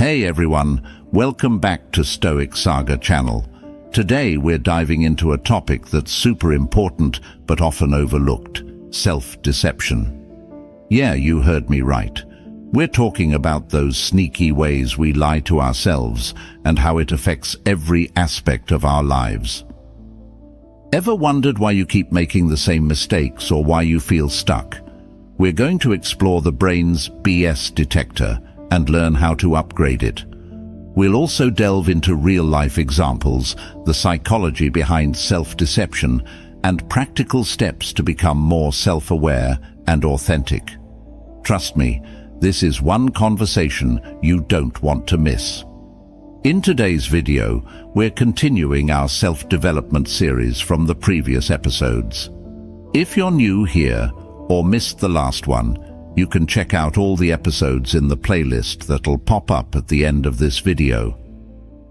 Hey everyone, welcome back to Stoic Saga channel. Today we're diving into a topic that's super important but often overlooked: self-deception. Yeah, you heard me right. We're talking about those sneaky ways we lie to ourselves and how it affects every aspect of our lives. Ever wondered why you keep making the same mistakes or why you feel stuck? We're going to explore the brain's BS detector and learn how to upgrade it. We'll also delve into real-life examples, the psychology behind self-deception, and practical steps to become more self-aware and authentic. Trust me, this is one conversation you don't want to miss. In today's video, we're continuing our self-development series from the previous episodes. If you're new here or missed the last one, you can check out all the episodes in the playlist that'll pop up at the end of this video.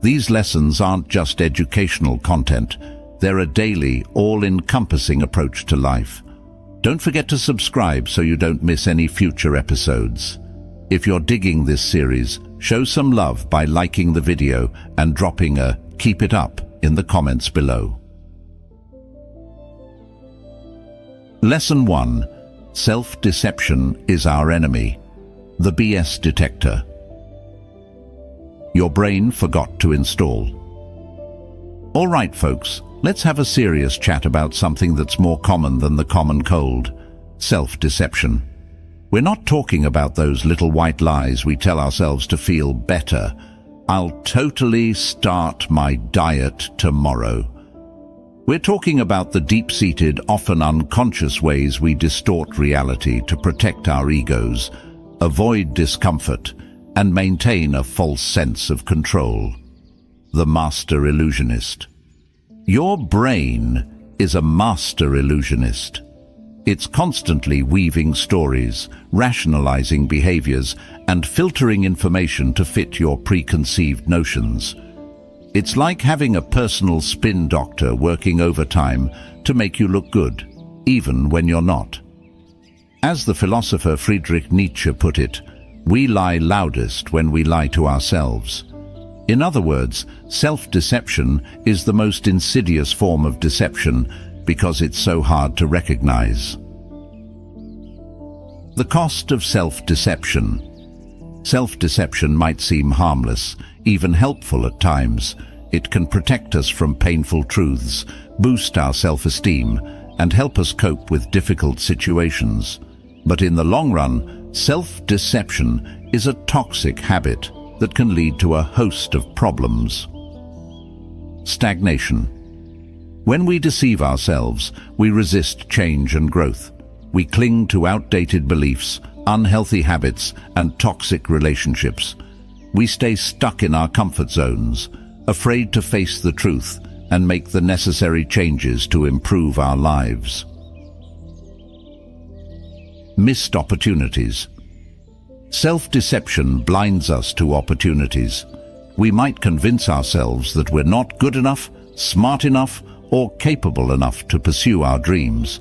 These lessons aren't just educational content, they're a daily, all-encompassing approach to life. Don't forget to subscribe so you don't miss any future episodes. If you're digging this series, show some love by liking the video and dropping a "keep it up" in the comments below. Lesson 1. Self-deception is our enemy. The BS detector. Your brain forgot to install. All right, folks, let's have a serious chat about something that's more common than the common cold: self-deception. We're not talking about those little white lies we tell ourselves to feel better. I'll totally start my diet tomorrow. We're talking about the deep-seated, often unconscious ways we distort reality to protect our egos, avoid discomfort, and maintain a false sense of control. The master illusionist. Your brain is a master illusionist. It's constantly weaving stories, rationalizing behaviors, and filtering information to fit your preconceived notions. It's like having a personal spin doctor working overtime to make you look good, even when you're not. As the philosopher Friedrich Nietzsche put it, we lie loudest when we lie to ourselves. In other words, self-deception is the most insidious form of deception because it's so hard to recognize. The cost of self-deception. Self-deception might seem harmless, even helpful at times. It can protect us from painful truths, boost our self-esteem, and help us cope with difficult situations. But in the long run, self-deception is a toxic habit that can lead to a host of problems. Stagnation. When we deceive ourselves, we resist change and growth. We cling to outdated beliefs, unhealthy habits, and toxic relationships. We stay stuck in our comfort zones, afraid to face the truth and make the necessary changes to improve our lives. Missed opportunities. Self-deception blinds us to opportunities. We might convince ourselves that we're not good enough, smart enough, or capable enough to pursue our dreams.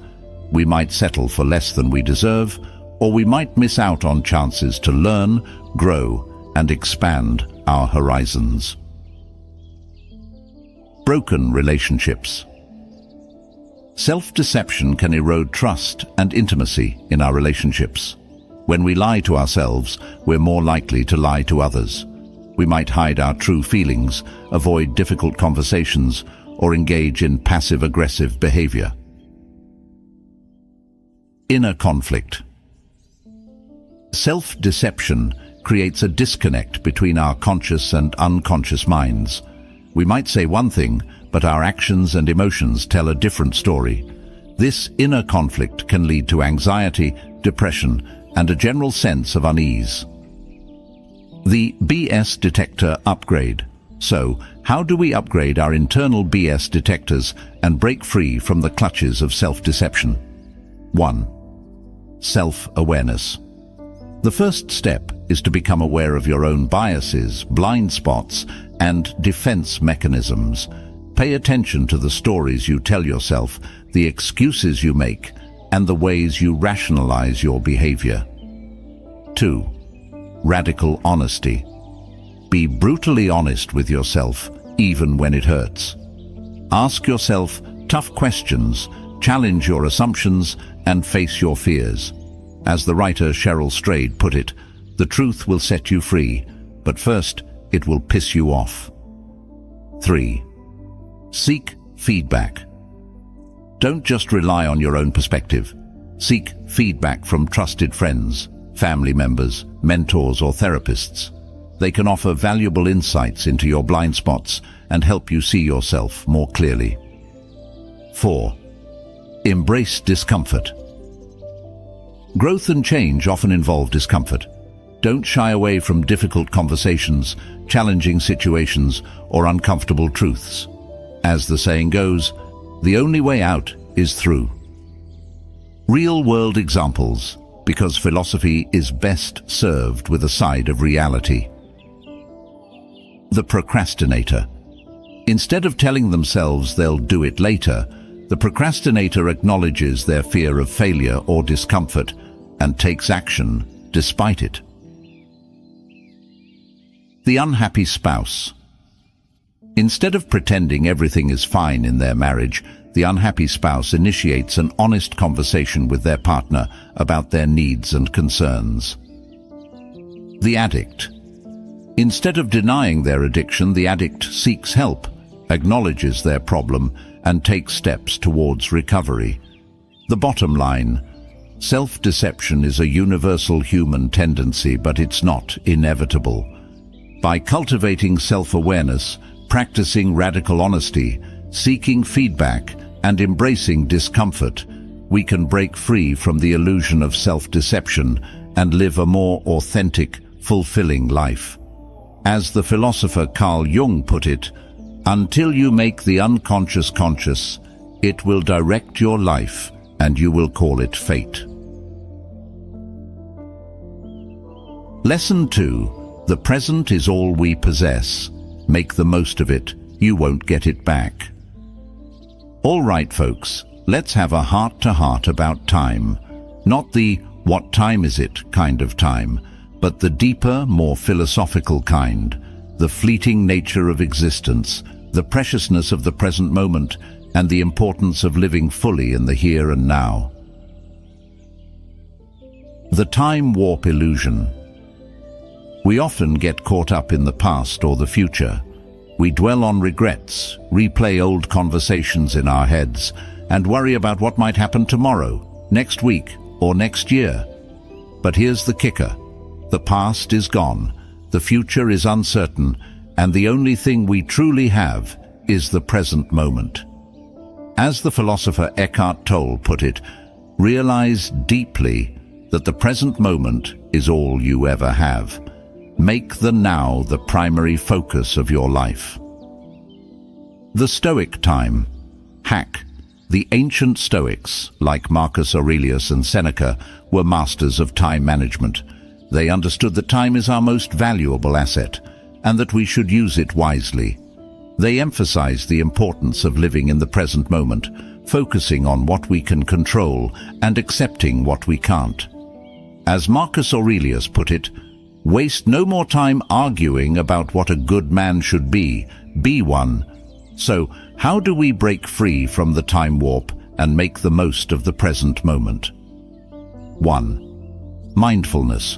We might settle for less than we deserve, or we might miss out on chances to learn, grow, and expand our horizons. Broken relationships. Self-deception can erode trust and intimacy in our relationships. When we lie to ourselves, we're more likely to lie to others. We might hide our true feelings, avoid difficult conversations, or engage in passive-aggressive behavior. Inner conflict. Self-deception creates a disconnect between our conscious and unconscious minds. We might say one thing, but our actions and emotions tell a different story. This inner conflict can lead to anxiety, depression, and a general sense of unease. The BS detector upgrade. So, how do we upgrade our internal BS detectors and break free from the clutches of self-deception? 1. Self-awareness. The first step is to become aware of your own biases, blind spots, and defense mechanisms. Pay attention to the stories you tell yourself, the excuses you make, and the ways you rationalize your behavior. 2. Radical honesty. Be brutally honest with yourself, even when it hurts. Ask yourself tough questions, challenge your assumptions, and face your fears. As the writer Cheryl Strayed put it, the truth will set you free, but first it will piss you off. 3. Seek feedback. Don't just rely on your own perspective. Seek feedback from trusted friends, family members, mentors, or therapists. They can offer valuable insights into your blind spots and help you see yourself more clearly. 4. Embrace discomfort. Growth and change often involve discomfort. Don't shy away from difficult conversations, challenging situations, or uncomfortable truths. As the saying goes, the only way out is through. Real-world examples, because philosophy is best served with a side of reality. The procrastinator. Instead of telling themselves they'll do it later, the procrastinator acknowledges their fear of failure or discomfort and takes action despite it. The unhappy spouse. Instead of pretending everything is fine in their marriage, the unhappy spouse initiates an honest conversation with their partner about their needs and concerns. The addict. Instead of denying their addiction, the addict seeks help, acknowledges their problem, and takes steps towards recovery. The bottom line: self-deception is a universal human tendency, but it's not inevitable. By cultivating self-awareness, practicing radical honesty, seeking feedback, and embracing discomfort, we can break free from the illusion of self-deception and live a more authentic, fulfilling life. As the philosopher Carl Jung put it, until you make the unconscious conscious, it will direct your life and you will call it fate. Lesson 2. The present is all we possess. Make the most of it. You won't get it back. All right, folks, let's have a heart-to-heart about time. Not the "what time is it" kind of time, but the deeper, more philosophical kind. The fleeting nature of existence, the preciousness of the present moment, and the importance of living fully in the here and now. The time warp illusion. We often get caught up in the past or the future. We dwell on regrets, replay old conversations in our heads, and worry about what might happen tomorrow, next week, or next year. But here's the kicker. The past is gone, the future is uncertain, and the only thing we truly have is the present moment. As the philosopher Eckhart Tolle put it, realize deeply that the present moment is all you ever have. Make the now the primary focus of your life. The Stoic time. Hack. The ancient Stoics, like Marcus Aurelius and Seneca, were masters of time management. They understood that time is our most valuable asset, and that we should use it wisely. They emphasized the importance of living in the present moment, focusing on what we can control and accepting what we can't. As Marcus Aurelius put it, waste no more time arguing about what a good man should be one. So, how do we break free from the time warp and make the most of the present moment? 1. Mindfulness.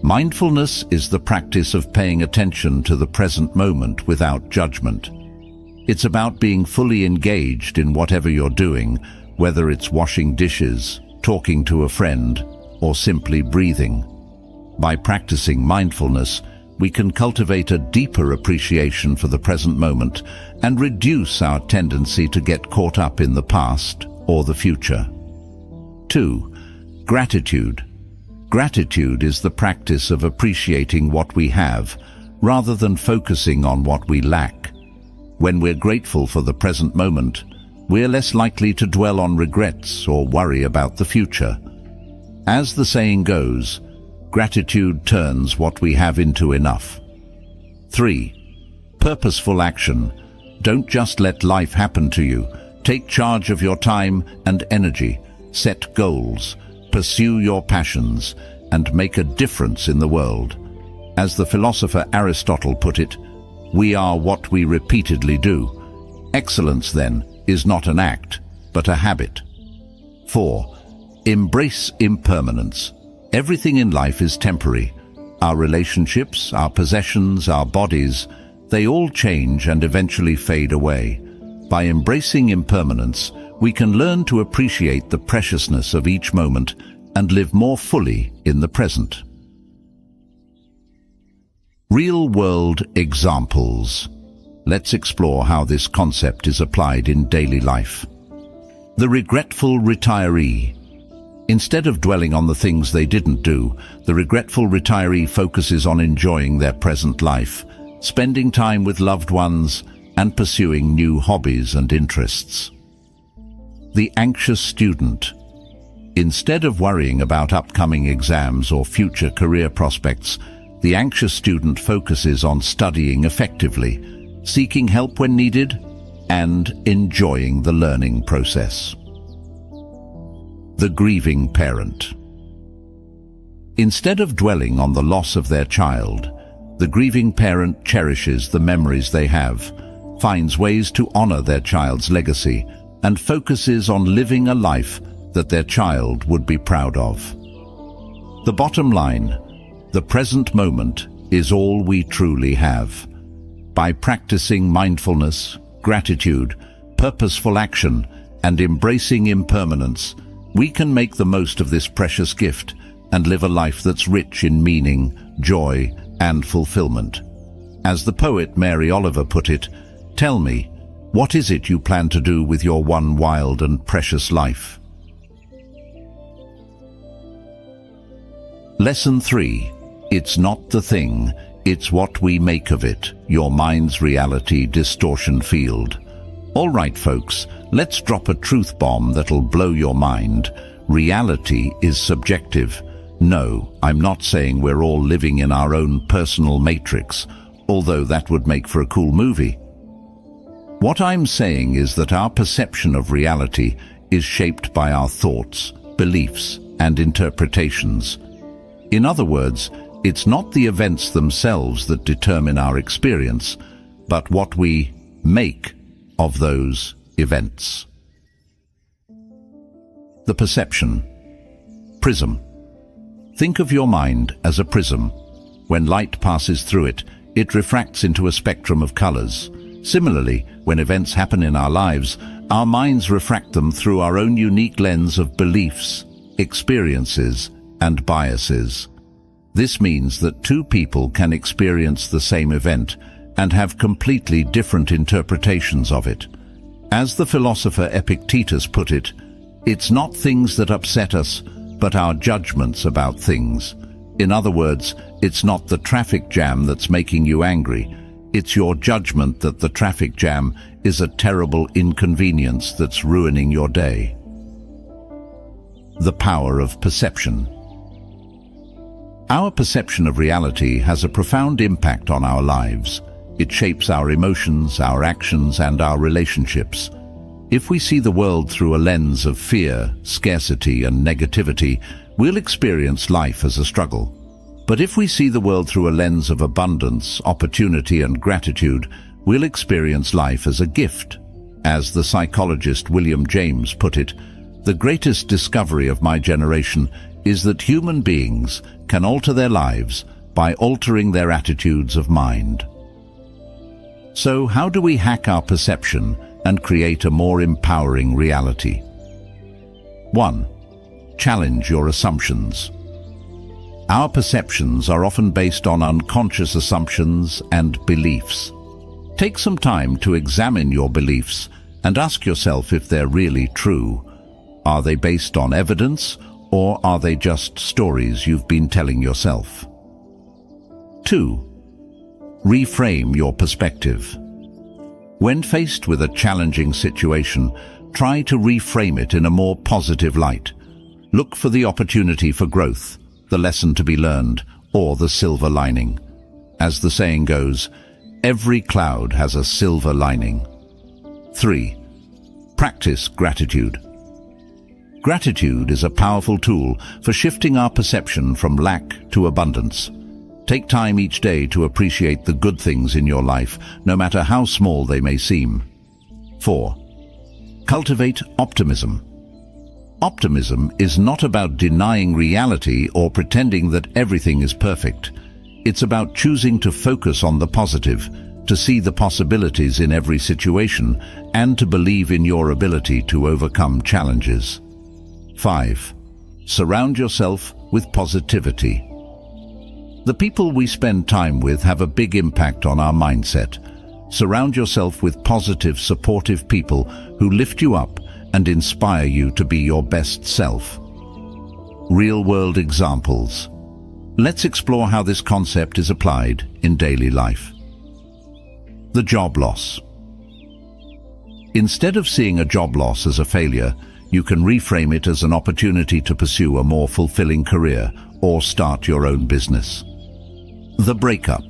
Mindfulness is the practice of paying attention to the present moment without judgment. It's about being fully engaged in whatever you're doing, whether it's washing dishes, talking to a friend, or simply breathing. By practicing mindfulness, we can cultivate a deeper appreciation for the present moment and reduce our tendency to get caught up in the past or the future. 2. Gratitude. Gratitude is the practice of appreciating what we have, rather than focusing on what we lack. When we're grateful for the present moment, we're less likely to dwell on regrets or worry about the future. As the saying goes, gratitude turns what we have into enough. 3. Purposeful action. Don't just let life happen to you. Take charge of your time and energy. Set goals. Pursue your passions and make a difference in the world. As the philosopher Aristotle put it, we are what we repeatedly do. Excellence, then, is not an act, but a habit. 4. Embrace impermanence. Everything in life is temporary. Our relationships, our possessions, our bodies, they all change and eventually fade away. By embracing impermanence, we can learn to appreciate the preciousness of each moment and live more fully in the present. Real-world examples. Let's explore how this concept is applied in daily life. The regretful retiree. Instead of dwelling on the things they didn't do, the regretful retiree focuses on enjoying their present life, spending time with loved ones, and pursuing new hobbies and interests. The anxious student. Instead of worrying about upcoming exams or future career prospects, the anxious student focuses on studying effectively, seeking help when needed, and enjoying the learning process. The grieving parent. Instead of dwelling on the loss of their child, the grieving parent cherishes the memories they have, finds ways to honor their child's legacy, and focuses on living a life that their child would be proud of. The bottom line: the present moment is all we truly have. By practicing mindfulness, gratitude, purposeful action, and embracing impermanence, we can make the most of this precious gift and live a life that's rich in meaning, joy, and fulfillment. As the poet Mary Oliver put it, "Tell me, what is it you plan to do with your one wild and precious life?" Lesson 3. It's not the thing, it's what we make of it, your mind's reality distortion field. All right, folks, let's drop a truth bomb that'll blow your mind. Reality is subjective. No, I'm not saying we're all living in our own personal matrix, although that would make for a cool movie. What I'm saying is that our perception of reality is shaped by our thoughts, beliefs, and interpretations. In other words, it's not the events themselves that determine our experience, but what we make of those events. The perception. Prism. Think of your mind as a prism. When light passes through it, it refracts into a spectrum of colors. Similarly, when events happen in our lives, our minds refract them through our own unique lens of beliefs, experiences, and biases. This means that two people can experience the same event and have completely different interpretations of it. As the philosopher Epictetus put it, it's not things that upset us, but our judgments about things. In other words, it's not the traffic jam that's making you angry. It's your judgment that the traffic jam is a terrible inconvenience that's ruining your day. The power of perception. Our perception of reality has a profound impact on our lives. It shapes our emotions, our actions, and our relationships. If we see the world through a lens of fear, scarcity, and negativity, we'll experience life as a struggle. But if we see the world through a lens of abundance, opportunity, and gratitude, we'll experience life as a gift. As the psychologist William James put it, "The greatest discovery of my generation is that human beings can alter their lives by altering their attitudes of mind." So how do we hack our perception and create a more empowering reality? 1. Challenge your assumptions. Our perceptions are often based on unconscious assumptions and beliefs. Take some time to examine your beliefs and ask yourself if they're really true. Are they based on evidence, or are they just stories you've been telling yourself? 2. Reframe your perspective. When faced with a challenging situation, try to reframe it in a more positive light. Look for the opportunity for growth, the lesson to be learned, or the silver lining. As the saying goes, every cloud has a silver lining. 3. Practice gratitude. Gratitude is a powerful tool for shifting our perception from lack to abundance. Take time each day to appreciate the good things in your life, no matter how small they may seem. 4. Cultivate optimism. Optimism is not about denying reality or pretending that everything is perfect. It's about choosing to focus on the positive, to see the possibilities in every situation, and to believe in your ability to overcome challenges. 5. Surround yourself with positivity. The people we spend time with have a big impact on our mindset. Surround yourself with positive, supportive people who lift you up and inspire you to be your best self. Real-world examples. Let's explore how this concept is applied in daily life. The job loss. Instead of seeing a job loss as a failure, you can reframe it as an opportunity to pursue a more fulfilling career or start your own business. The breakup.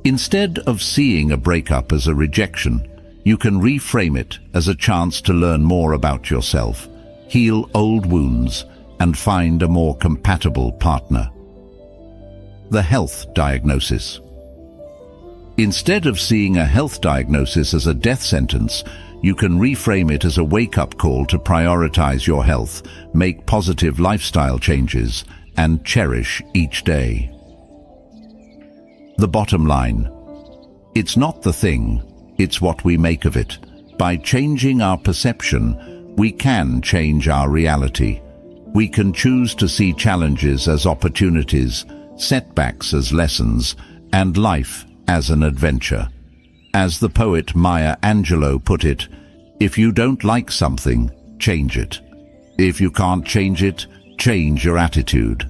Instead of seeing a breakup as a rejection, you can reframe it as a chance to learn more about yourself, heal old wounds, and find a more compatible partner. The health diagnosis. Instead of seeing a health diagnosis as a death sentence, you can reframe it as a wake-up call to prioritize your health, make positive lifestyle changes, and cherish each day. The bottom line. It's not the thing, it's what we make of it. By changing our perception, we can change our reality. We can choose to see challenges as opportunities, setbacks as lessons, and life as an adventure. As the poet Maya Angelou put it, if you don't like something, change it. If you can't change it, change your attitude.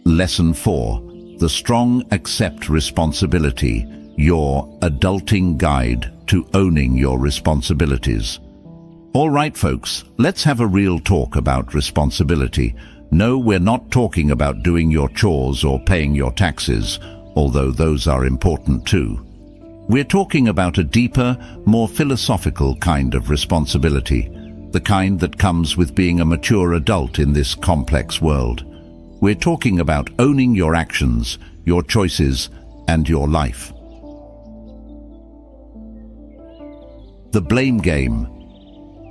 Lesson 4. The Strong Accept Responsibility, your adulting guide to owning your responsibilities. All right, folks, let's have a real talk about responsibility. No, we're not talking about doing your chores or paying your taxes, although those are important too. We're talking about a deeper, more philosophical kind of responsibility, the kind that comes with being a mature adult in this complex world. We're talking about owning your actions, your choices, and your life. The blame game.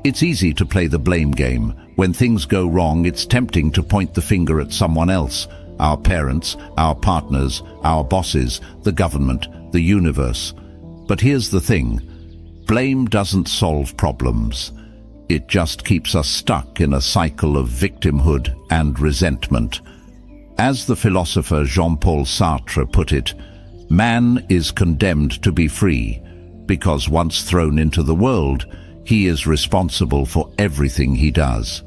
It's easy to play the blame game. When things go wrong, it's tempting to point the finger at someone else, our parents, our partners, our bosses, the government, the universe. But here's the thing. Blame doesn't solve problems. It just keeps us stuck in a cycle of victimhood and resentment. As the philosopher Jean-Paul Sartre put it, man is condemned to be free, because once thrown into the world, he is responsible for everything he does.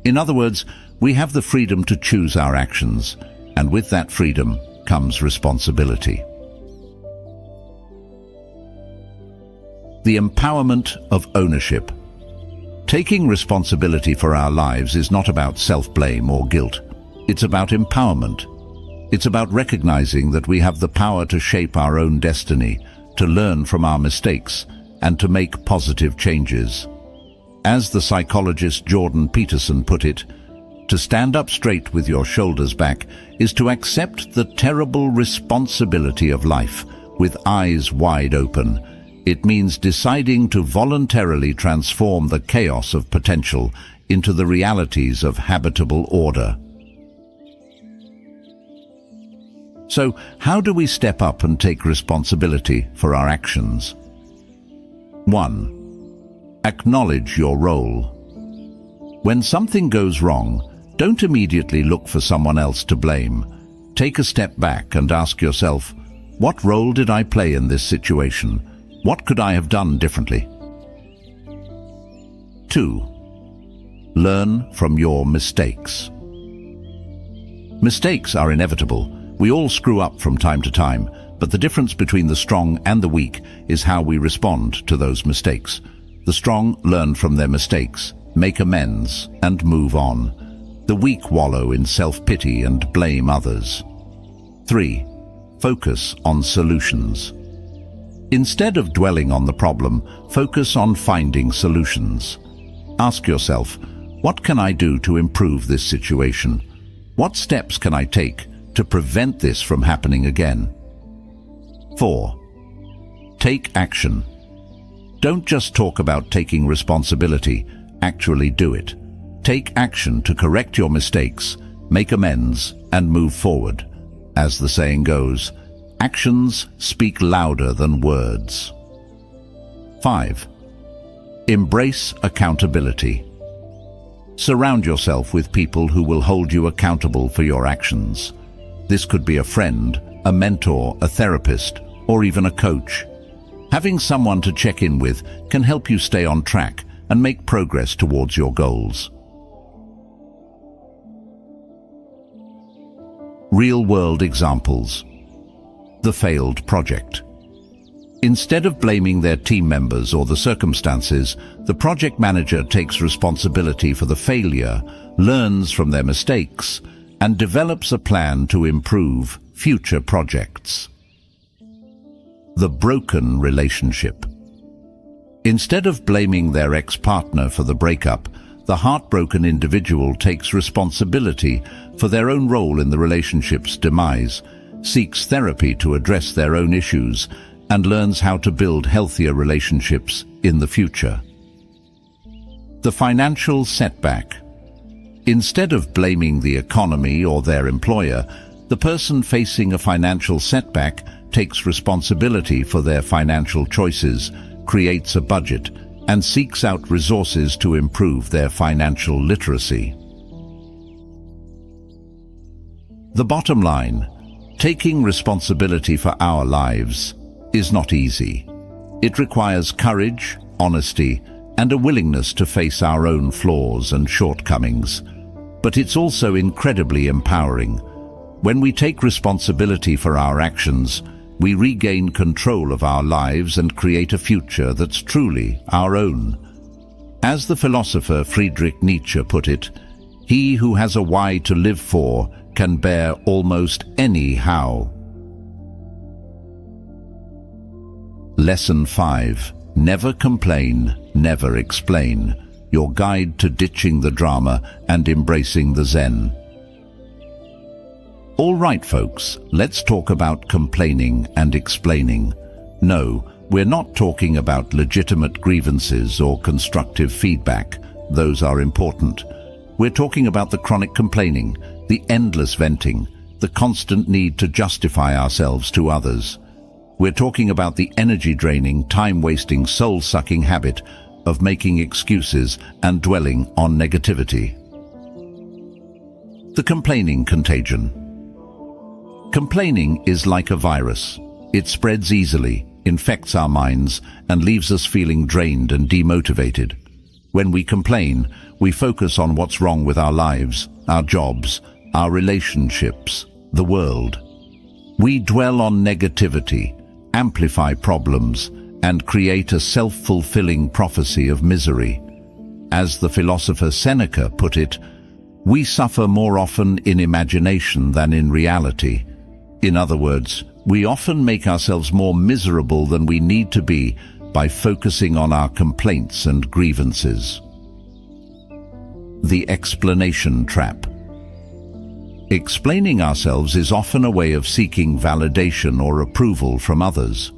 In other words, we have the freedom to choose our actions, and with that freedom comes responsibility. The empowerment of ownership. Taking responsibility for our lives is not about self-blame or guilt. It's about empowerment. It's about recognizing that we have the power to shape our own destiny, to learn from our mistakes, and to make positive changes. As the psychologist Jordan Peterson put it, to stand up straight with your shoulders back is to accept the terrible responsibility of life with eyes wide open. It means deciding to voluntarily transform the chaos of potential into the realities of habitable order. So, how do we step up and take responsibility for our actions? 1. Acknowledge your role. When something goes wrong, don't immediately look for someone else to blame. Take a step back and ask yourself, what role did I play in this situation? What could I have done differently? 2. Learn from your mistakes. Mistakes are inevitable. We all screw up from time to time, but the difference between the strong and the weak is how we respond to those mistakes. The strong learn from their mistakes, make amends, and move on. The weak wallow in self-pity and blame others. 3. Focus on solutions. Instead of dwelling on the problem, focus on finding solutions. Ask yourself, what can I do to improve this situation? What steps can I take to prevent this from happening again? 4. Take action. Don't just talk about taking responsibility, actually do it. Take action to correct your mistakes, make amends, and move forward. As the saying goes, actions speak louder than words. 5. Embrace accountability. Surround yourself with people who will hold you accountable for your actions. This could be a friend, a mentor, a therapist, or even a coach. Having someone to check in with can help you stay on track and make progress towards your goals. Real-world examples. The failed project. Instead of blaming their team members or the circumstances, the project manager takes responsibility for the failure, learns from their mistakes, and develops a plan to improve future projects. The broken relationship. Instead of blaming their ex-partner for the breakup, the heartbroken individual takes responsibility for their own role in the relationship's demise, seeks therapy to address their own issues, and learns how to build healthier relationships in the future. The financial setback. Instead of blaming the economy or their employer, the person facing a financial setback takes responsibility for their financial choices, creates a budget, and seeks out resources to improve their financial literacy. The bottom line, taking responsibility for our lives is not easy. It requires courage, honesty, and a willingness to face our own flaws and shortcomings. But it's also incredibly empowering. When we take responsibility for our actions, we regain control of our lives and create a future that's truly our own. As the philosopher Friedrich Nietzsche put it, "He who has a why to live for can bear almost any how." Lesson 5. Never complain, never explain. Your guide to ditching the drama and embracing the Zen. All right, folks, let's talk about complaining and explaining. No, we're not talking about legitimate grievances or constructive feedback. Those are important. We're talking about the chronic complaining, the endless venting, the constant need to justify ourselves to others. We're talking about the energy-draining, time-wasting, soul-sucking habit of making excuses and dwelling on negativity. The complaining contagion. Complaining is like a virus. It spreads easily, infects our minds, and leaves us feeling drained and demotivated. When we complain, we focus on what's wrong with our lives, our jobs, our relationships, the world. We dwell on negativity, amplify problems, and create a self-fulfilling prophecy of misery. As the philosopher Seneca put it, we suffer more often in imagination than in reality. In other words, we often make ourselves more miserable than we need to be by focusing on our complaints and grievances. The explanation trap. Explaining ourselves is often a way of seeking validation or approval from others.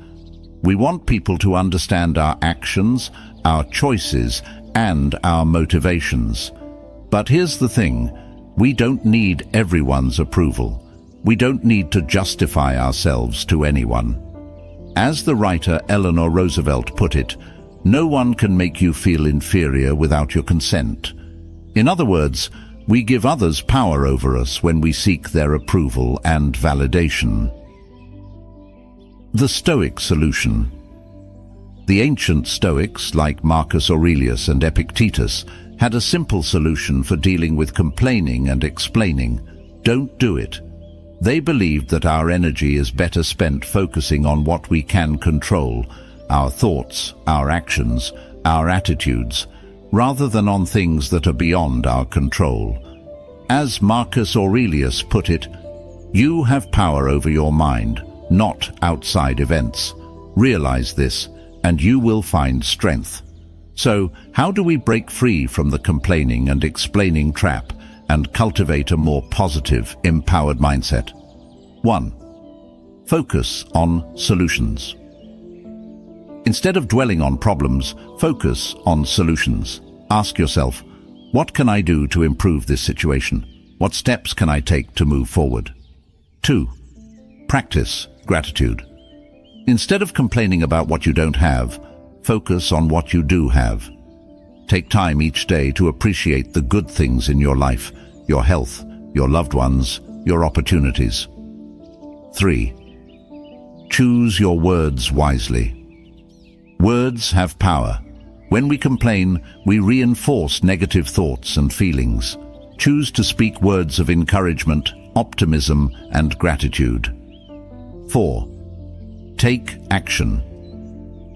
We want people to understand our actions, our choices, and our motivations. But here's the thing, we don't need everyone's approval. We don't need to justify ourselves to anyone. As the writer Eleanor Roosevelt put it, no one can make you feel inferior without your consent. In other words, we give others power over us when we seek their approval and validation. The Stoic solution. The ancient Stoics, like Marcus Aurelius and Epictetus, had a simple solution for dealing with complaining and explaining. Don't do it. They believed that our energy is better spent focusing on what we can control, our thoughts, our actions, our attitudes, rather than on things that are beyond our control. As Marcus Aurelius put it, you have power over your mind, not outside events. Realize this, and you will find strength. So, how do we break free from the complaining and explaining trap and cultivate a more positive, empowered mindset. 1. Focus on solutions. Instead of dwelling on problems, focus on solutions. Ask yourself, what can I do to improve this situation? What steps can I take to move forward? 2. Practice gratitude. Instead of complaining about what you don't have, focus on what you do have. Take time each day to appreciate the good things in your life, your health, your loved ones, your opportunities. 3. Choose your words wisely. Words have power. When we complain, we reinforce negative thoughts and feelings. Choose to speak words of encouragement, optimism, and gratitude. 4. Take action.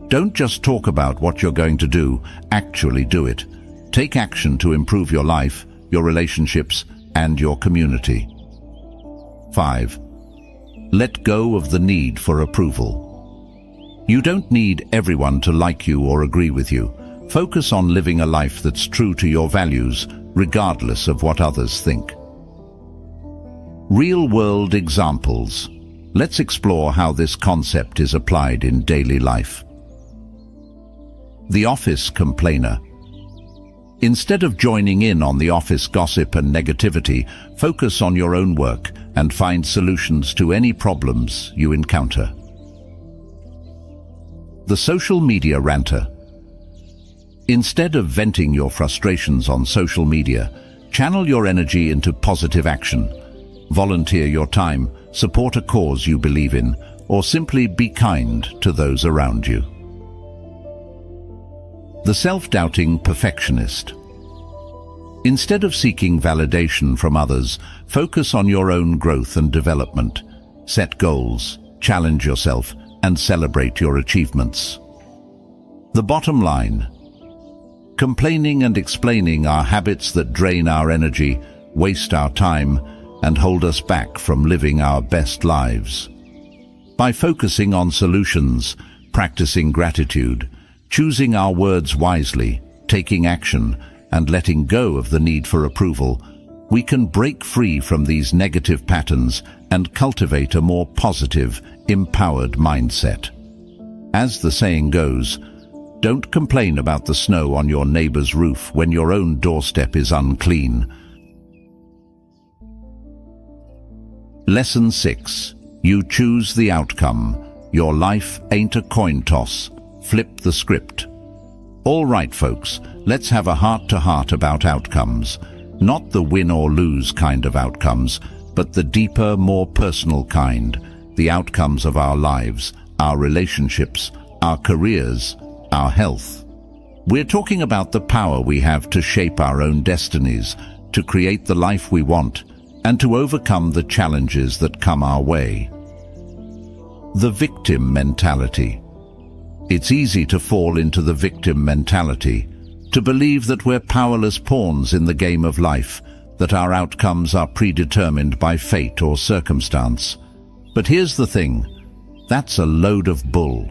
Don't just talk about what you're going to do, actually do it. Take action to improve your life, your relationships, and your community. 5. Let go of the need for approval. You don't need everyone to like you or agree with you. Focus on living a life that's true to your values, regardless of what others think. Real-world examples. Let's explore how this concept is applied in daily life. The office complainer. Instead of joining in on the office gossip and negativity, focus on your own work and find solutions to any problems you encounter. The social media ranter. Instead of venting your frustrations on social media, channel your energy into positive action. Volunteer your time, support a cause you believe in, or simply be kind to those around you. The self-doubting perfectionist. Instead of seeking validation from others, focus on your own growth and development. Set goals, challenge yourself, and celebrate your achievements. The bottom line. Complaining and explaining are habits that drain our energy, waste our time, and hold us back from living our best lives. By focusing on solutions, practicing gratitude, choosing our words wisely, taking action, and letting go of the need for approval, we can break free from these negative patterns and cultivate a more positive, empowered mindset. As the saying goes, don't complain about the snow on your neighbor's roof when your own doorstep is unclean. Lesson 6. You choose the outcome. Your life ain't a coin toss. Flip the script. All right, folks, let's have a heart-to-heart about outcomes. Not the win or lose kind of outcomes, but the deeper, more personal kind. The outcomes of our lives, our relationships, our careers, our health. We're talking about the power we have to shape our own destinies, to create the life we want, and to overcome the challenges that come our way. The victim mentality. It's easy to fall into the victim mentality, to believe that we're powerless pawns in the game of life, that our outcomes are predetermined by fate or circumstance. But here's the thing, that's a load of bull.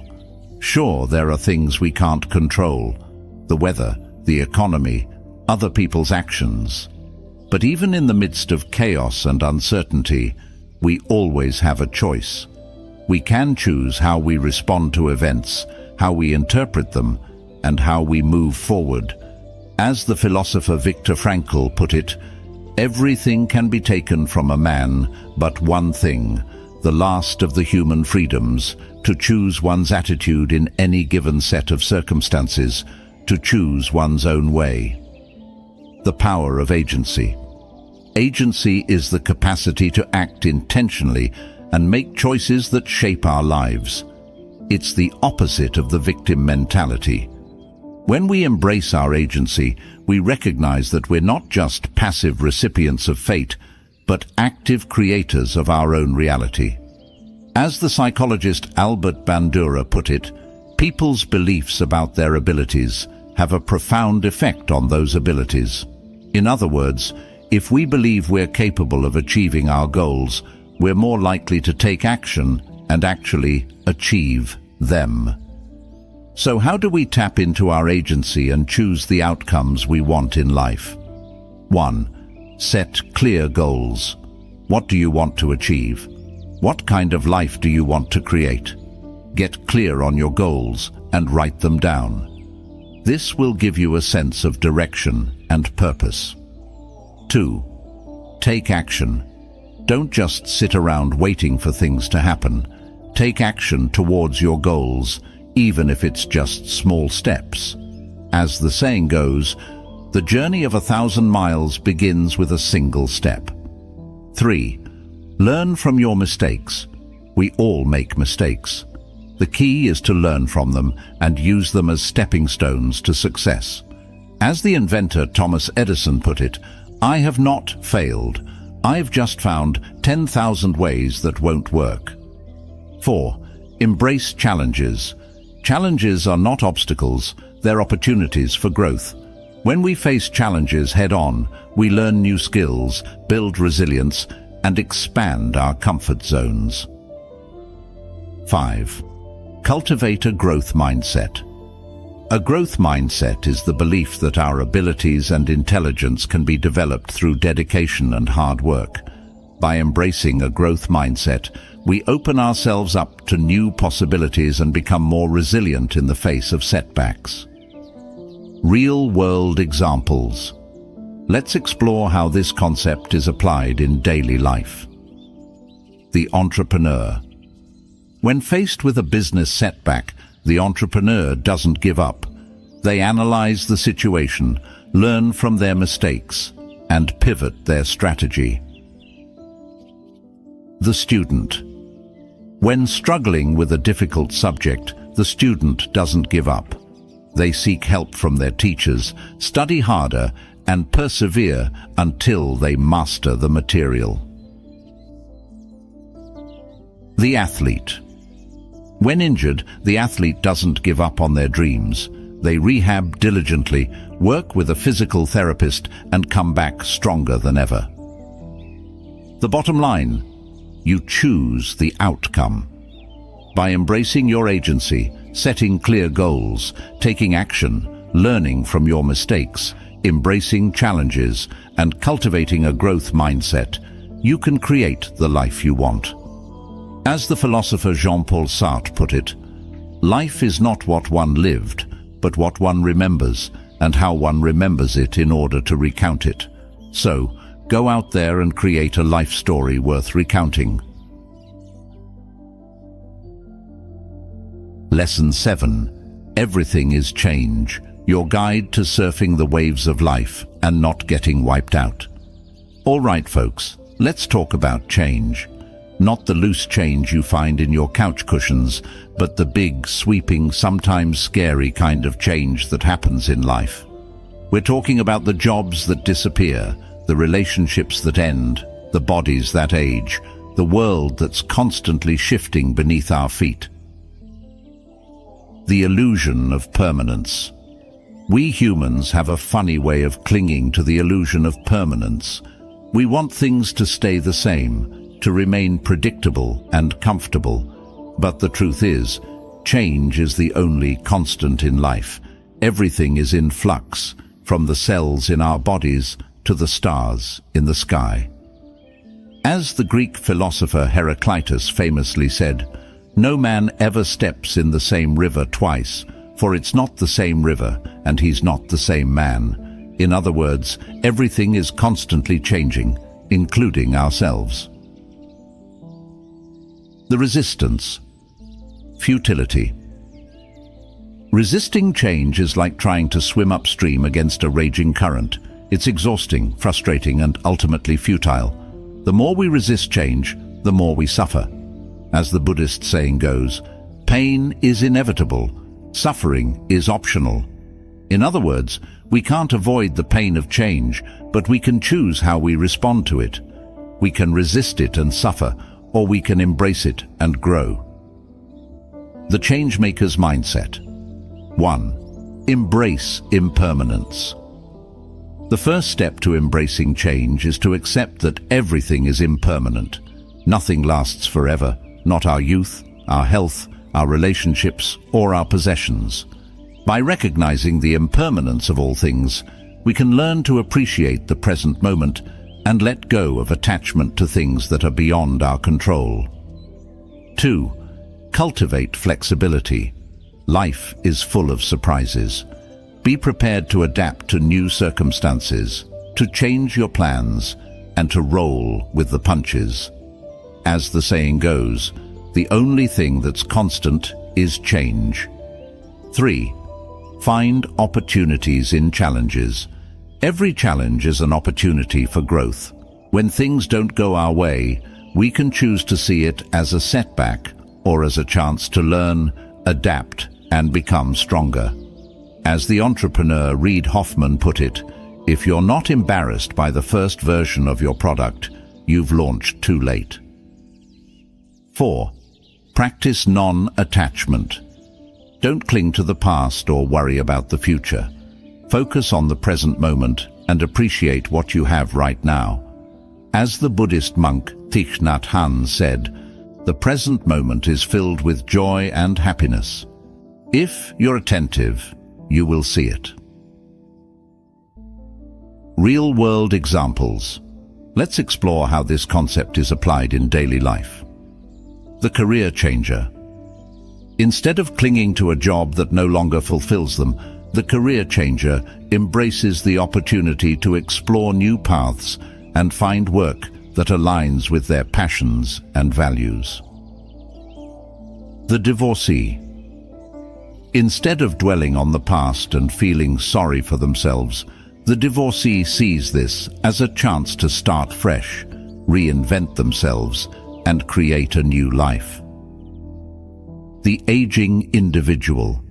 Sure, there are things we can't control, the weather, the economy, other people's actions. But even in the midst of chaos and uncertainty, we always have a choice. We can choose how we respond to events, how we interpret them, and how we move forward. As the philosopher Viktor Frankl put it, everything can be taken from a man but one thing, the last of the human freedoms, to choose one's attitude in any given set of circumstances, to choose one's own way. The power of agency. Agency is the capacity to act intentionally and make choices that shape our lives. It's the opposite of the victim mentality. When we embrace our agency, we recognize that we're not just passive recipients of fate, but active creators of our own reality. As the psychologist Albert Bandura put it, people's beliefs about their abilities have a profound effect on those abilities. In other words, if we believe we're capable of achieving our goals, we're more likely to take action and actually achieve them. So how do we tap into our agency and choose the outcomes we want in life? 1. Set clear goals. What do you want to achieve? What kind of life do you want to create? Get clear on your goals and write them down. This will give you a sense of direction and purpose. 2. Take action. Don't just sit around waiting for things to happen. Take action towards your goals, even if it's just small steps. As the saying goes, the journey of 1,000 miles begins with a single step. 3. Learn from your mistakes. We all make mistakes. The key is to learn from them and use them as stepping stones to success. As the inventor Thomas Edison put it, "I have not failed. I've just found 10,000 ways that won't work." 4. Embrace challenges. Challenges are not obstacles, they're opportunities for growth. When we face challenges head-on, we learn new skills, build resilience, and expand our comfort zones. 5. Cultivate a growth mindset. A growth mindset is the belief that our abilities and intelligence can be developed through dedication and hard work. By embracing a growth mindset, we open ourselves up to new possibilities and become more resilient in the face of setbacks. Real-world examples. Let's explore how this concept is applied in daily life. The entrepreneur. When faced with a business setback, the entrepreneur doesn't give up. They analyze the situation, learn from their mistakes, and pivot their strategy. The student. When struggling with a difficult subject, the student doesn't give up. They seek help from their teachers, study harder, and persevere until they master the material. The athlete. When injured, the athlete doesn't give up on their dreams. They rehab diligently, work with a physical therapist, and come back stronger than ever. The bottom line: you choose the outcome. By embracing your agency, setting clear goals, taking action, learning from your mistakes, embracing challenges, and cultivating a growth mindset, you can create the life you want. As the philosopher Jean-Paul Sartre put it, life is not what one lived, but what one remembers, and how one remembers it in order to recount it. So, go out there and create a life story worth recounting. Lesson 7. Everything is change, your guide to surfing the waves of life and not getting wiped out. All right, folks, let's talk about change. Not the loose change you find in your couch cushions, but the big, sweeping, sometimes scary kind of change that happens in life. We're talking about the jobs that disappear, the relationships that end, the bodies that age, the world that's constantly shifting beneath our feet. The illusion of permanence. We humans have a funny way of clinging to the illusion of permanence. We want things to stay the same, to remain predictable and comfortable. But the truth is, change is the only constant in life. Everything is in flux, from the cells in our bodies to the stars in the sky. As the Greek philosopher Heraclitus famously said, "No man ever steps in the same river twice, for it's not the same river, and he's not the same man." In other words, everything is constantly changing, including ourselves. The resistance. Futility. Resisting change is like trying to swim upstream against a raging current. It's exhausting, frustrating, and ultimately futile. The more we resist change, the more we suffer. As the Buddhist saying goes, pain is inevitable, suffering is optional. In other words, we can't avoid the pain of change, but we can choose how we respond to it. We can resist it and suffer, or we can embrace it and grow. The Changemaker's Mindset. 1. Embrace impermanence. The first step to embracing change is to accept that everything is impermanent. Nothing lasts forever, not our youth, our health, our relationships, or our possessions. By recognizing the impermanence of all things, we can learn to appreciate the present moment and let go of attachment to things that are beyond our control. 2. Cultivate flexibility. Life is full of surprises. Be prepared to adapt to new circumstances, to change your plans, and to roll with the punches. As the saying goes, the only thing that's constant is change. 3. Find opportunities in challenges. Every challenge is an opportunity for growth. When things don't go our way, we can choose to see it as a setback or as a chance to learn, adapt, and become stronger. As the entrepreneur Reid Hoffman put it, if you're not embarrassed by the first version of your product, you've launched too late. 4. Practice non-attachment. Don't cling to the past or worry about the future. Focus on the present moment and appreciate what you have right now. As the Buddhist monk Thich Nhat Hanh said, the present moment is filled with joy and happiness. If you're attentive, you will see it. Real-world examples. Let's explore how this concept is applied in daily life. The career changer. Instead of clinging to a job that no longer fulfills them, the career changer embraces the opportunity to explore new paths and find work that aligns with their passions and values. The divorcee. Instead of dwelling on the past and feeling sorry for themselves, the divorcee sees this as a chance to start fresh, reinvent themselves, and create a new life. The aging individual.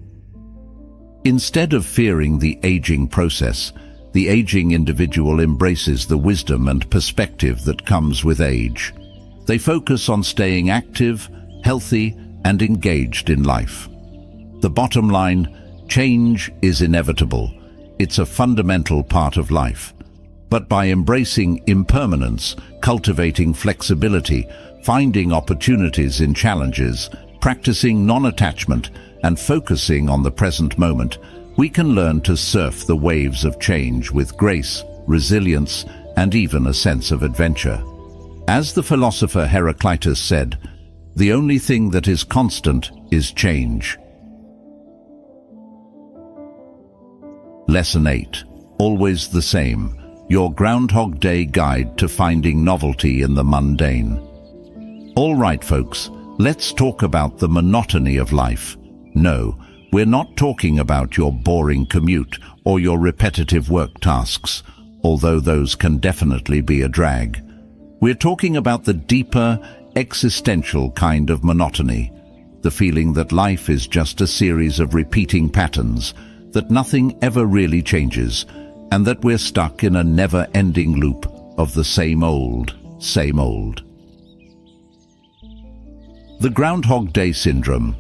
Instead of fearing the aging process, the aging individual embraces the wisdom and perspective that comes with age. They focus on staying active, healthy, and engaged in life. The bottom line, change is inevitable. It's a fundamental part of life. But by embracing impermanence, cultivating flexibility, finding opportunities in challenges, practicing non-attachment, and focusing on the present moment, we can learn to surf the waves of change with grace, resilience, and even a sense of adventure. As the philosopher Heraclitus said, the only thing that is constant is change. Lesson 8. Always the same. Your Groundhog Day guide to finding novelty in the mundane. All right, folks, let's talk about the monotony of life. No, we're not talking about your boring commute or your repetitive work tasks, although those can definitely be a drag. We're talking about the deeper, existential kind of monotony, the feeling that life is just a series of repeating patterns, that nothing ever really changes, and that we're stuck in a never-ending loop of the same old, same old. The Groundhog Day syndrome.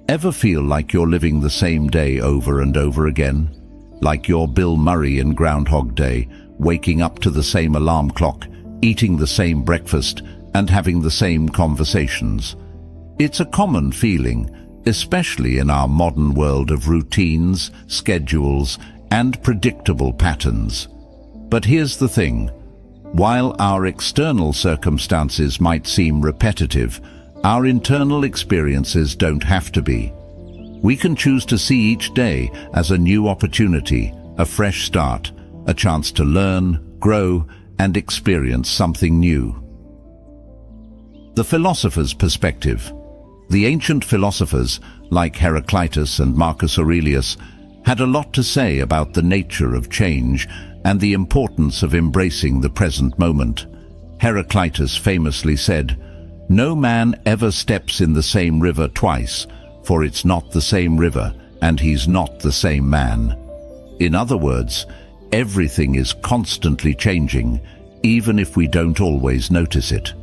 Ever feel like you're living the same day over and over again? Like you're Bill Murray in Groundhog Day, waking up to the same alarm clock, eating the same breakfast, and having the same conversations. It's a common feeling, especially in our modern world of routines, schedules, and predictable patterns. But here's the thing. While our external circumstances might seem repetitive, our internal experiences don't have to be. We can choose to see each day as a new opportunity, a fresh start, a chance to learn, grow, and experience something new. The philosopher's perspective. The ancient philosophers, like Heraclitus and Marcus Aurelius, had a lot to say about the nature of change and the importance of embracing the present moment. Heraclitus famously said, "No man ever steps in the same river twice, for it's not the same river, and he's not the same man." In other words, everything is constantly changing, even if we don't always notice it.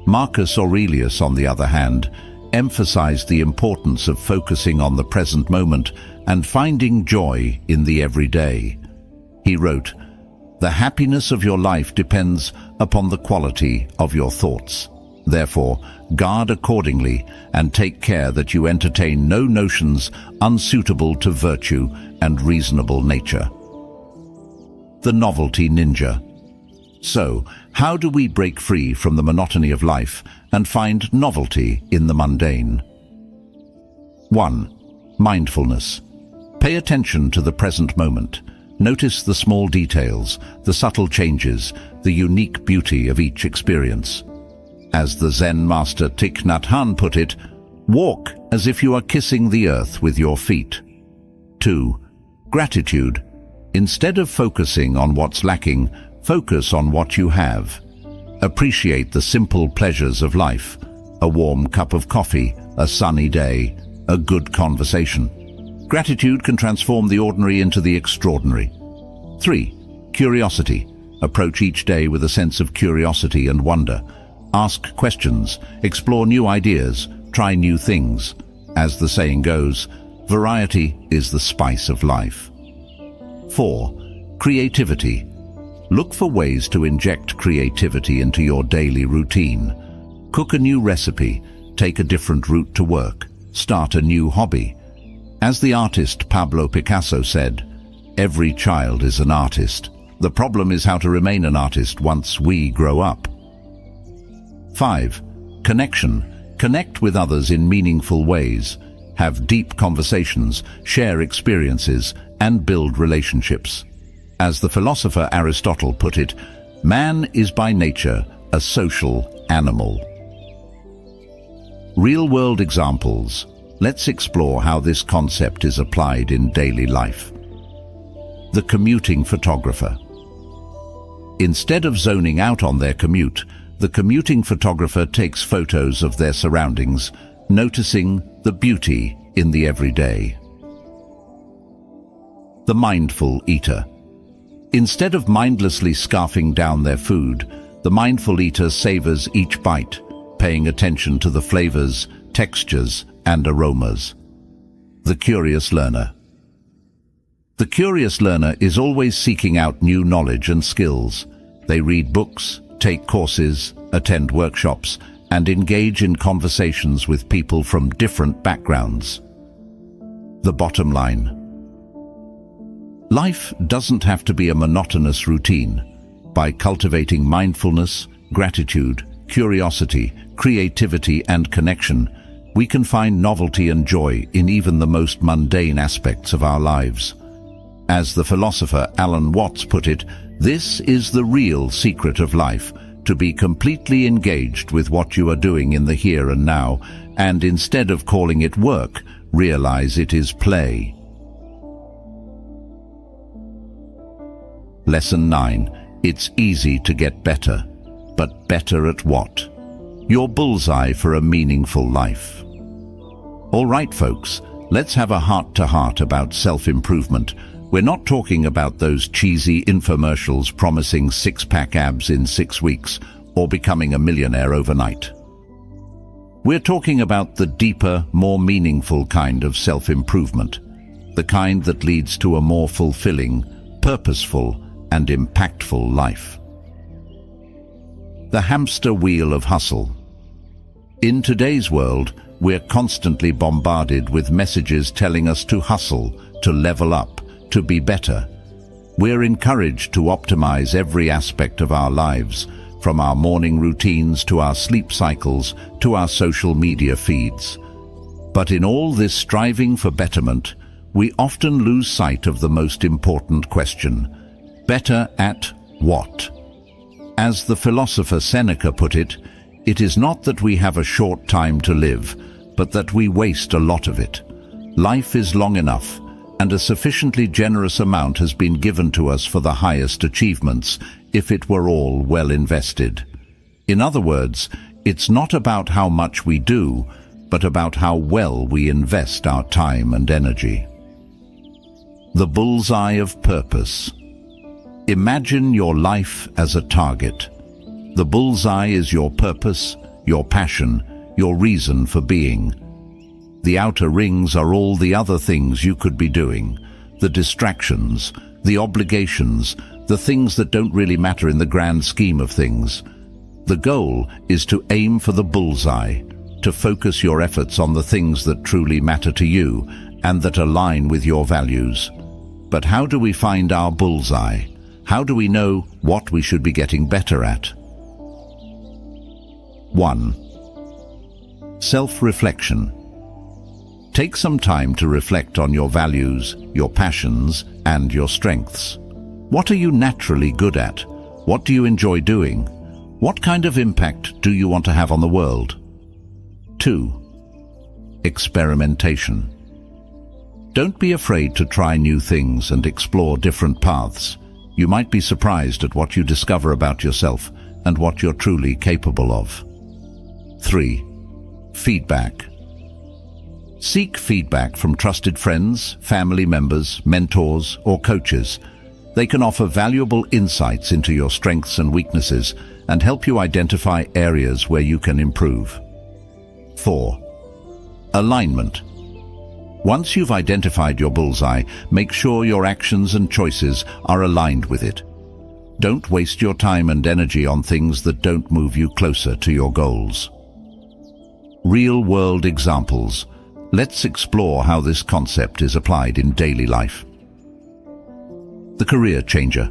Marcus Aurelius, on the other hand, emphasized the importance of focusing on the present moment and finding joy in the everyday. He wrote, "The happiness of your life depends upon the quality of your thoughts. Therefore, guard accordingly and take care that you entertain no notions unsuitable to virtue and reasonable nature." The novelty ninja. So, how do we break free from the monotony of life and find novelty in the mundane? 1. Mindfulness. Pay attention to the present moment. Notice the small details, the subtle changes, the unique beauty of each experience. As the Zen master Thich Nhat Hanh put it, walk as if you are kissing the earth with your feet. 2. Gratitude. Instead of focusing on what's lacking, focus on what you have. Appreciate the simple pleasures of life: a warm cup of coffee, a sunny day, a good conversation. Gratitude can transform the ordinary into the extraordinary. 3. Curiosity. Approach each day with a sense of curiosity and wonder. Ask questions, explore new ideas, try new things. As the saying goes, variety is the spice of life. 4. Creativity. Look for ways to inject creativity into your daily routine. Cook a new recipe, take a different route to work, start a new hobby. As the artist Pablo Picasso said, "Every child is an artist. The problem is how to remain an artist once we grow up." 5. Connection. Connect with others in meaningful ways. Have deep conversations, share experiences, and build relationships. As the philosopher Aristotle put it, man is by nature a social animal. Real-world examples. Let's explore how this concept is applied in daily life. The commuting photographer. Instead of zoning out on their commute, the commuting photographer takes photos of their surroundings, noticing the beauty in the everyday. The mindful eater. Instead of mindlessly scarfing down their food, the mindful eater savors each bite, paying attention to the flavors, textures, and aromas. The curious learner. The curious learner is always seeking out new knowledge and skills. They read books, take courses, attend workshops, and engage in conversations with people from different backgrounds. The bottom line. Life doesn't have to be a monotonous routine. By cultivating mindfulness, gratitude, curiosity, creativity, and connection, we can find novelty and joy in even the most mundane aspects of our lives. As the philosopher Alan Watts put it, this is the real secret of life, to be completely engaged with what you are doing in the here and now, and instead of calling it work, realize it is play. Lesson 9. It's easy to get better, but better at what? Your bullseye for a meaningful life. All right, folks, let's have a heart-to-heart about self-improvement. We're not talking about those cheesy infomercials promising six-pack abs in 6 weeks or becoming a millionaire overnight. We're talking about the deeper, more meaningful kind of self-improvement, the kind that leads to a more fulfilling, purposeful, and impactful life. The hamster wheel of hustle. In today's world, we're constantly bombarded with messages telling us to hustle, to level up, to be better. We're encouraged to optimize every aspect of our lives, from our morning routines to our sleep cycles to our social media feeds. But in all this striving for betterment, we often lose sight of the most important question: better at what? As the philosopher Seneca put it, it is not that we have a short time to live, but that we waste a lot of it. Life is long enough, and a sufficiently generous amount has been given to us for the highest achievements, if it were all well invested. In other words, it's not about how much we do, but about how well we invest our time and energy. The bullseye of purpose. Imagine your life as a target. The bullseye is your purpose, your passion, your reason for being. The outer rings are all the other things you could be doing, the distractions, the obligations, the things that don't really matter in the grand scheme of things. The goal is to aim for the bullseye, to focus your efforts on the things that truly matter to you and that align with your values. But how do we find our bullseye? How do we know what we should be getting better at? 1. Self-reflection. Take some time to reflect on your values, your passions, and your strengths. What are you naturally good at? What do you enjoy doing? What kind of impact do you want to have on the world? 2. Experimentation. Don't be afraid to try new things and explore different paths. You might be surprised at what you discover about yourself and what you're truly capable of. 3. Feedback. Seek feedback from trusted friends, family members, mentors, or coaches. They can offer valuable insights into your strengths and weaknesses and help you identify areas where you can improve. 4. Alignment. Once you've identified your bullseye, make sure your actions and choices are aligned with it. Don't waste your time and energy on things that don't move you closer to your goals. Real-world examples. Let's explore how this concept is applied in daily life. The career changer.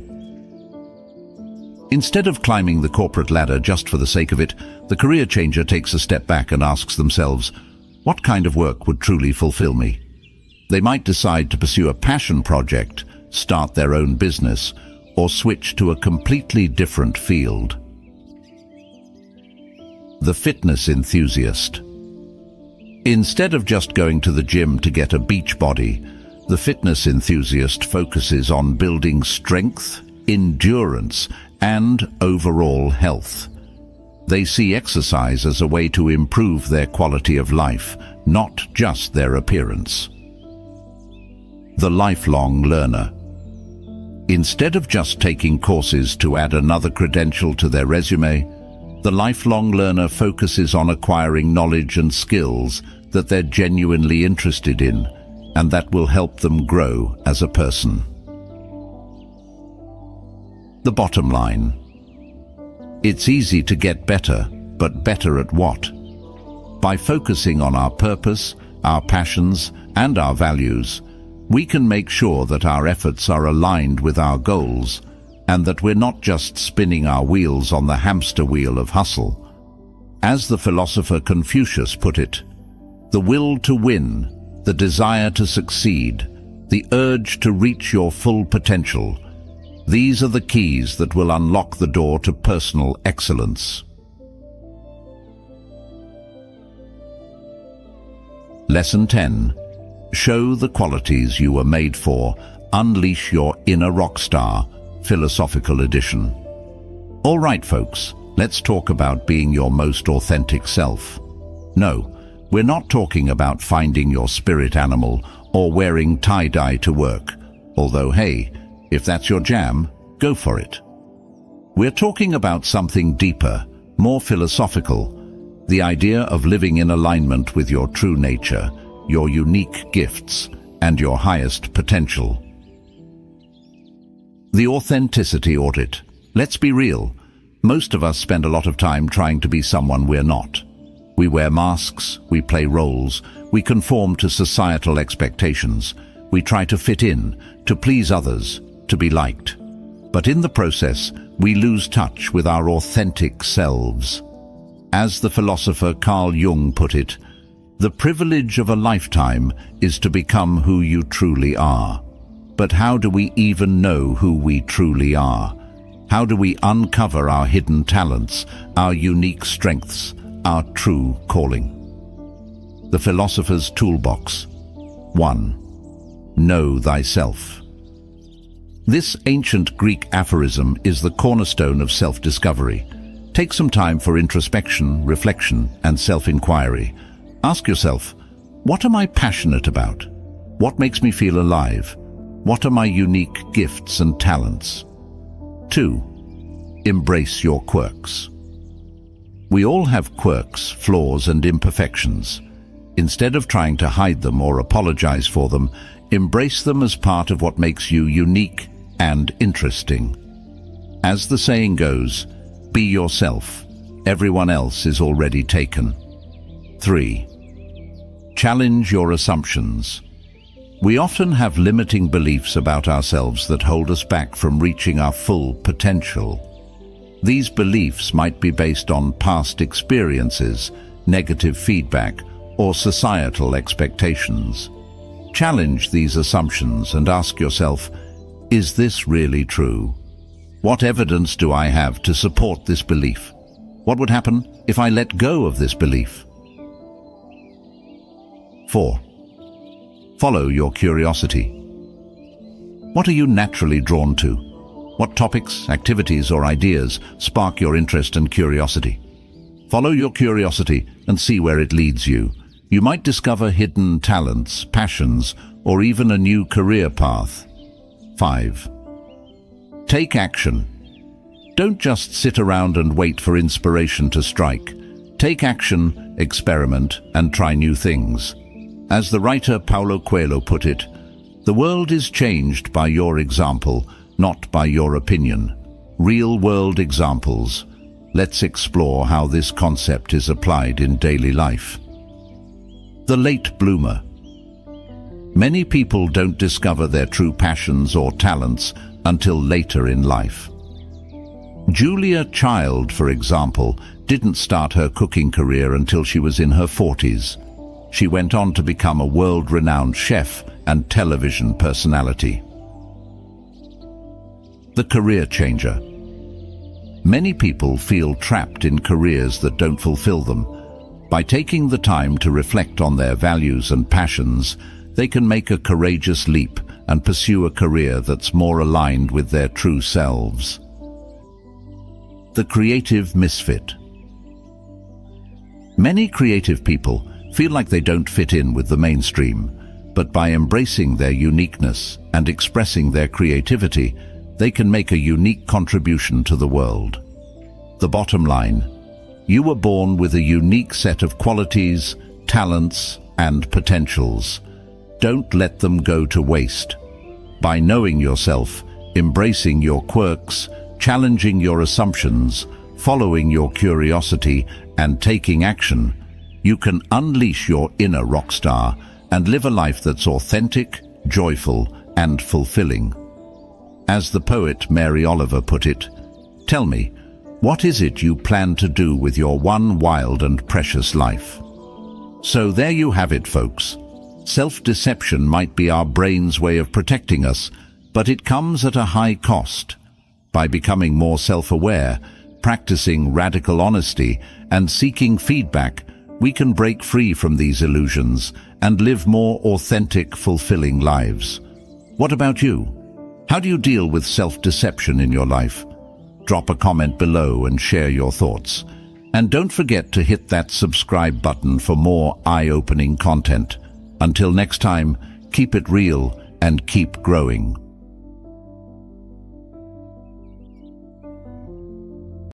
Instead of climbing the corporate ladder just for the sake of it, the career changer takes a step back and asks themselves, what kind of work would truly fulfill me? They might decide to pursue a passion project, start their own business, or switch to a completely different field. The fitness enthusiast. Instead of just going to the gym to get a beach body, the fitness enthusiast focuses on building strength, endurance, and overall health. They see exercise as a way to improve their quality of life, not just their appearance. The lifelong learner. Instead of just taking courses to add another credential to their resume, the lifelong learner focuses on acquiring knowledge and skills that they're genuinely interested in and that will help them grow as a person. The bottom line. It's easy to get better, but better at what? By focusing on our purpose, our passions, and our values, we can make sure that our efforts are aligned with our goals and that we're not just spinning our wheels on the hamster wheel of hustle. As the philosopher Confucius put it, the will to win, the desire to succeed, the urge to reach your full potential, these are the keys that will unlock the door to personal excellence. Lesson 10. Show the qualities you were made for. Unleash your inner rock star. Philosophical edition. All right, folks, let's talk about being your most authentic self. No, we're not talking about finding your spirit animal or wearing tie-dye to work, although hey, if that's your jam, go for it. We're talking about something deeper, more philosophical, the idea of living in alignment with your true nature, your unique gifts, and your highest potential. The authenticity audit. Let's be real. Most of us spend a lot of time trying to be someone we're not. We wear masks, we play roles, we conform to societal expectations, we try to fit in, to please others, to be liked. But in the process, we lose touch with our authentic selves. As the philosopher Carl Jung put it, the privilege of a lifetime is to become who you truly are. But how do we even know who we truly are? How do we uncover our hidden talents, our unique strengths, our true calling? The Philosopher's Toolbox. 1. Know thyself. This ancient Greek aphorism is the cornerstone of self-discovery. Take some time for introspection, reflection, and self-inquiry. Ask yourself, what am I passionate about? What makes me feel alive? What are my unique gifts and talents? 2. Embrace your quirks. We all have quirks, flaws, and imperfections. Instead of trying to hide them or apologize for them, embrace them as part of what makes you unique and interesting. As the saying goes, be yourself. Everyone else is already taken. 3. Challenge your assumptions. We often have limiting beliefs about ourselves that hold us back from reaching our full potential. These beliefs might be based on past experiences, negative feedback, or societal expectations. Challenge these assumptions and ask yourself, is this really true? What evidence do I have to support this belief? What would happen if I let go of this belief? 4. Follow your curiosity. What are you naturally drawn to? What topics, activities, or ideas spark your interest and curiosity? Follow your curiosity and see where it leads you. You might discover hidden talents, passions, or even a new career path. 5. Take action. Don't just sit around and wait for inspiration to strike. Take action, experiment, and try new things. As the writer Paulo Coelho put it, the world is changed by your example, not by your opinion. Real-world examples. Let's explore how this concept is applied in daily life. The late bloomer. Many people don't discover their true passions or talents until later in life. Julia Child, for example, didn't start her cooking career until she was in her 40s. She went on to become a world-renowned chef and television personality. The career changer. Many people feel trapped in careers that don't fulfill them. By taking the time to reflect on their values and passions, they can make a courageous leap and pursue a career that's more aligned with their true selves. The creative misfit. Many creative people feel like they don't fit in with the mainstream, but by embracing their uniqueness and expressing their creativity, they can make a unique contribution to the world. The bottom line: you were born with a unique set of qualities, talents, and potentials. Don't let them go to waste. By knowing yourself, embracing your quirks, challenging your assumptions, following your curiosity, and taking action, you can unleash your inner rock star and live a life that's authentic, joyful, and fulfilling. As the poet Mary Oliver put it, "Tell me, what is it you plan to do with your one wild and precious life?" So there you have it, folks. Self-deception might be our brain's way of protecting us, but it comes at a high cost. By becoming more self-aware, practicing radical honesty, and seeking feedback, we can break free from these illusions and live more authentic, fulfilling lives. What about you? How do you deal with self-deception in your life? Drop a comment below and share your thoughts. And don't forget to hit that subscribe button for more eye-opening content. Until next time, keep it real and keep growing.